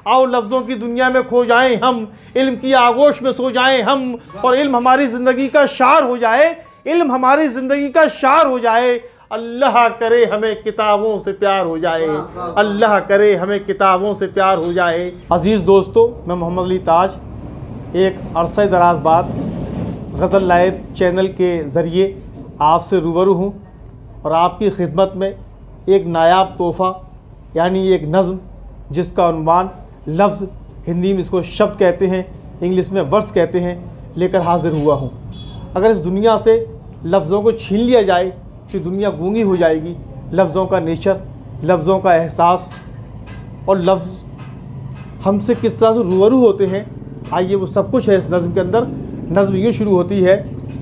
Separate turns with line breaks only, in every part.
आओ लफ्ज़ों की दुनिया में खो जाएं हम, इल्म की आगोश में सो जाएं हम, और इल्म हमारी ज़िंदगी का शार हो जाए, इल्म हमारी ज़िंदगी का शार हो जाए। अल्लाह करे हमें किताबों से प्यार हो जाए, अल्लाह करे हमें किताबों से प्यार हो जाए। अज़ीज़ दोस्तों, मैं मोहम्मद अली ताज एक अरसे दराज बाद गज़ल लाइव चैनल के ज़रिए आपसे रूबरू हूँ और आपकी खिदमत में एक नायाब तोहफ़ा यानी एक नज़्म जिसका उन्वान लफ्ज़, हिंदी में इसको शब्द कहते हैं, इंग्लिश में वर्ड्स कहते हैं, लेकर हाज़िर हुआ हूँ। अगर इस दुनिया से लफ्ज़ों को छीन लिया जाए तो दुनिया गूंगी हो जाएगी। लफ्ज़ों का नेचर, लफ्ज़ों का एहसास और लफ्ज़ हमसे किस तरह से रूबरू होते हैं, आइए वो सब कुछ है इस नज़्म के अंदर। नज़्म यूँ शुरू होती है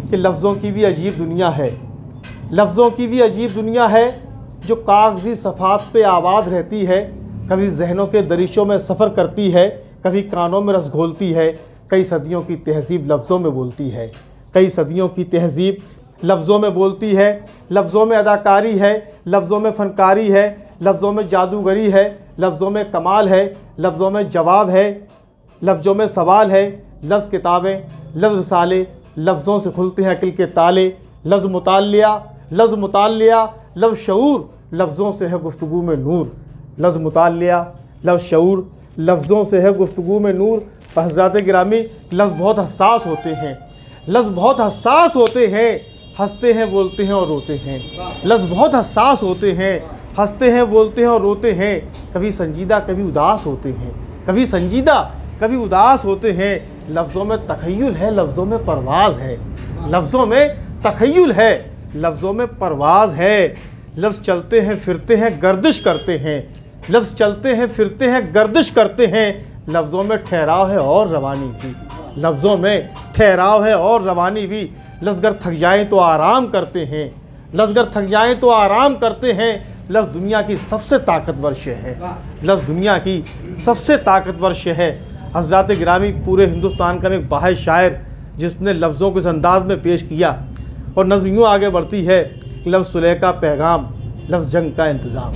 कि लफ्ज़ों की भी अजीब दुनिया है, लफ्ज़ों की भी अजीब दुनिया है जो कागज़ी सफ़ात पे आबाद रहती है, कभी जहनों के दरिशों में सफ़र करती है, कभी कानों में रस घोलती है। कई सदियों की तहज़ीब लफ्ज़ों में बोलती है, कई सदियों की तहज़ीब लफ्ज़ों में बोलती है। लफ्ज़ों में अदाकारी है, लफ्ज़ों में फ़नकारी है, लफ्ज़ों में जादूगरी है, लफ्ज़ों में कमाल है, लफ्ज़ों में जवाब है, लफ्ज़ों में सवाल है। लफ्ज़ किताबें, लफ्ज़ रिसाले, लफ्ज़ों से खुलते हैं अक़ल के ताले। लफ्ज़ मुतालिया, लफ्ज़ मुतालिया, लफ्ज़ शऊर, लफ्ज़ों से है गुफ्तगू में नूर। लफ्ज़ मुतालिया, लफ्ज़ शऊर, लफ्ज़ों से है गुफ्तगू में नूर। हज़रात गिरामी, लफ्ज़ बहुत हसास होते हैं, लफ्ज़ बहुत हसास होते हैं, हंसते हैं, बोलते हैं और रोते हैं। लफ्ज़ बहुत हसास होते हैं, हंसते हैं, बोलते हैं और रोते हैं। कभी संजीदा कभी उदास होते हैं, कभी संजीदा कभी उदास होते हैं। लफ्ज़ों में तख़य्युल है, लफ्ज़ों में परवाज़ है, लफ्ज़ों में तख़य्युल है, लफ्ज़ों में परवाज़ है। लफ्ज़ चलते हैं फिरते हैं गर्दिश करते हैं, लफ्ज़ चलते हैं फिरते हैं गर्दिश करते हैं। लफ्ज़ों में ठहराव है और रवानी भी, लफ्ज़ों में ठहराव है और रवानी भी। लफ्ज़ अगर थक जाएँ तो आराम करते हैं, लफ्ज़ अगर थक जाएँ तो आराम करते हैं। लफ्ज़ दुनिया की सबसे ताकतवर शय है, लफ्ज़ दुनिया की सबसे ताकतवर शय है। हज़रात गिरामी, पूरे हिंदुस्तान का एक बाहर शायर जिसने लफ्ज़ों को इस अंदाज़ में पेश किया और नज़्म यूँ आगे बढ़ती है। लफ्ज़ सुलह का पैगाम, लफ्ज़ जंग का इंतज़ाम,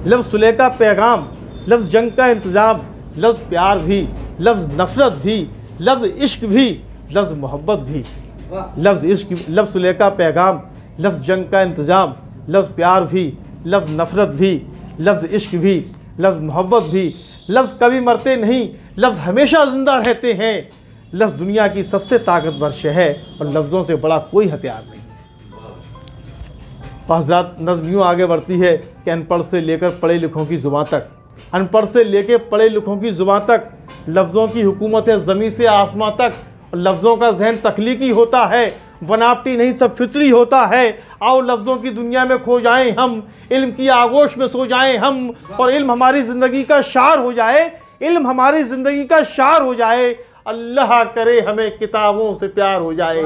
लफ्ज़ सुलह का पैगाम, लफ्ज़ जंग का इंतज़ाम। लफ्ज़ प्यार भी, लफ्ज़ नफ़रत भी, लफ्ज़ इश्क भी, लफ्ज़ मोहब्बत भी। लफ्ज़ इश्क, लफ्ज़ सुलह का पैगाम, लफ्ज़ जंग का इंतज़ाम, लफ्ज़ प्यार भी, लफ्ज़ नफ़रत भी, लफ्ज़ इश्क भी, लफ्ज़ मोहब्बत भी। लफ्ज़ कभी मरते नहीं, लफ्ज़ हमेशा ज़िंदा रहते हैं। लफ्ज़ दुनिया की सबसे ताकतवर शय है और लफ्ज़ों से बड़ा कोई हथियार नहीं। हज़रात, नज़्म यूँ आगे बढ़ती है कि अनपढ़ से लेकर पढ़े लिखों की ज़ुबान तक, अनपढ़ से लेकर पढ़े लिखों की ज़ुबान तक, लफ्ज़ों की हुकूमत है ज़मीन से आसमां तक। लफ्ज़ों का जहन तख्लीकी होता है, वनावटी नहीं सब फितरी होता है। आओ लफ्ज़ों की दुनिया में खो जाएं हम, इल्म की आगोश में सो जाएं हम, और इल्म हमारी ज़िंदगी का शार हो जाए, इल्म हमारी ज़िंदगी का शार हो जाए। अल्लाह करे हमें किताबों से प्यार हो जाए,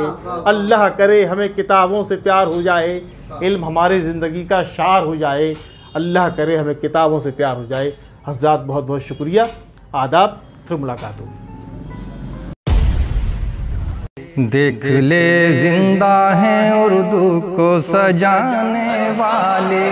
अल्लाह करे हमें किताबों से प्यार हो जाए। इल्म हमारी ज़िंदगी का शार हो जाए, अल्लाह करे हमें किताबों से प्यार हो जाए। हज़रात, बहुत बहुत शुक्रिया, आदाब, फिर मुलाकात होगी।
देख ले जिंदा हैं उर्दू को सजाने वाले।